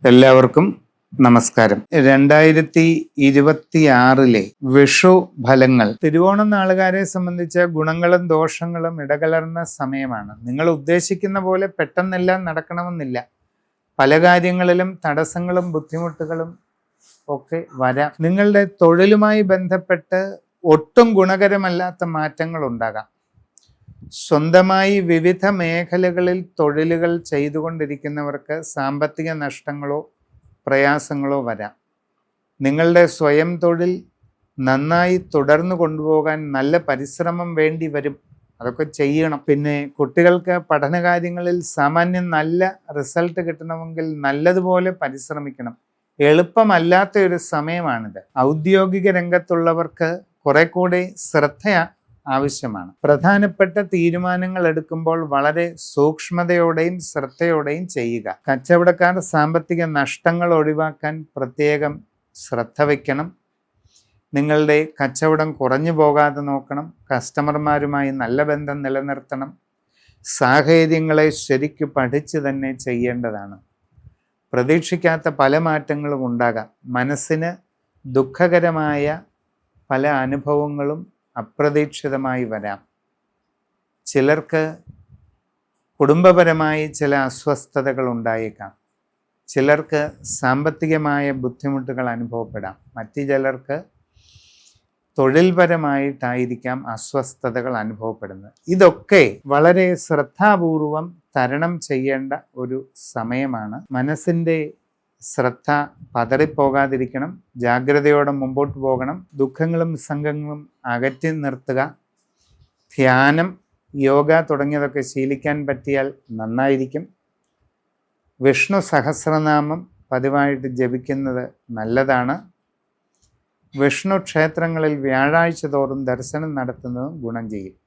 എല്ലാവർക്കും നമസ്കാരം. 2026 വിഷു ഫലങ്ങൾ തിരുവോണം നാളുകാരെ സംബന്ധിച്ച ഗുണങ്ങളും ദോഷങ്ങളും ഇടകലർന്ന സമയമാണ്. നിങ്ങൾ ഉദ്ദേശിക്കുന്ന പോലെ പെട്ടെന്നെല്ലാം നടക്കണമെന്നില്ല. പല കാര്യങ്ങളിലും തടസ്സങ്ങളും ബുദ്ധിമുട്ടുകളും ഒക്കെ വരാം. നിങ്ങളുടെ തൊഴിലുമായി ബന്ധപ്പെട്ട് ഒട്ടും ഗുണകരമല്ലാത്ത മാറ്റങ്ങൾ ഉണ്ടാകാം. സ്വന്തമായി വിവിധ മേഖലകളിൽ തൊഴിലുകൾ ചെയ്തുകൊണ്ടിരിക്കുന്നവർക്ക് സാമ്പത്തിക നഷ്ടങ്ങളോ പ്രയാസങ്ങളോ വരാം. നിങ്ങളുടെ സ്വയം തൊഴിൽ നന്നായി തുടർന്നു കൊണ്ടുപോകാൻ നല്ല പരിശ്രമം വേണ്ടി വരും. അതൊക്കെ ചെയ്യണം. പിന്നെ കുട്ടികൾക്ക് പഠനകാര്യങ്ങളിൽ സാമാന്യം നല്ല റിസൾട്ട് കിട്ടണമെങ്കിൽ നല്ലതുപോലെ പരിശ്രമിക്കണം. എളുപ്പമല്ലാത്ത ഒരു സമയമാണിത്. ഔദ്യോഗിക രംഗത്തുള്ളവർക്ക് കുറെ കൂടി ശ്രദ്ധ ആവശ്യമാണ്. പ്രധാനപ്പെട്ട തീരുമാനങ്ങൾ എടുക്കുമ്പോൾ വളരെ സൂക്ഷ്മതയോടെയും ശ്രദ്ധയോടെയും ചെയ്യുക. കച്ചവടക്കാർ സാമ്പത്തിക നഷ്ടങ്ങൾ ഒഴിവാക്കാൻ പ്രത്യേകം ശ്രദ്ധ വയ്ക്കണം. നിങ്ങളുടെ കച്ചവടം കുറഞ്ഞു പോകാതെ നോക്കണം. കസ്റ്റമർമാരുമായി നല്ല ബന്ധം നിലനിർത്തണം. സാഹചര്യങ്ങളെ ശരിക്കു പഠിച്ച് തന്നെ ചെയ്യേണ്ടതാണ്. പ്രതീക്ഷിക്കാത്ത പല മാറ്റങ്ങളും ഉണ്ടാകാം. മനസ്സിന് ദുഃഖകരമായ പല അനുഭവങ്ങളും അപ്രതീക്ഷിതമായി വരാം. ചിലർക്ക് കുടുംബപരമായി ചില അസ്വസ്ഥതകൾ ഉണ്ടായേക്കാം. ചിലർക്ക് സാമ്പത്തികമായ ബുദ്ധിമുട്ടുകൾ അനുഭവപ്പെടാം. മറ്റു ചിലർക്ക് തൊഴിൽപരമായിട്ടായിരിക്കാം അസ്വസ്ഥതകൾ അനുഭവപ്പെടുന്നത്. ഇതൊക്കെ വളരെ ശ്രദ്ധാപൂർവം തരണം ചെയ്യേണ്ട ഒരു സമയമാണ്. മനസ്സിൻ്റെ ശ്രദ്ധ പതറിപ്പോകാതിരിക്കണം. ജാഗ്രതയോടെ മുമ്പോട്ട് പോകണം. ദുഃഖങ്ങളും സംഘങ്ങളും അകറ്റി നിർത്തുക. ധ്യാനം, യോഗ തുടങ്ങിയതൊക്കെ ശീലിക്കാൻ പറ്റിയാൽ നന്നായിരിക്കും. വിഷ്ണു സഹസ്രനാമം പതിവായിട്ട് ജപിക്കുന്നത് നല്ലതാണ്. വിഷ്ണു ക്ഷേത്രങ്ങളിൽ വ്യാഴാഴ്ച തോറും ദർശനം നടത്തുന്നതും ഗുണം ചെയ്യും.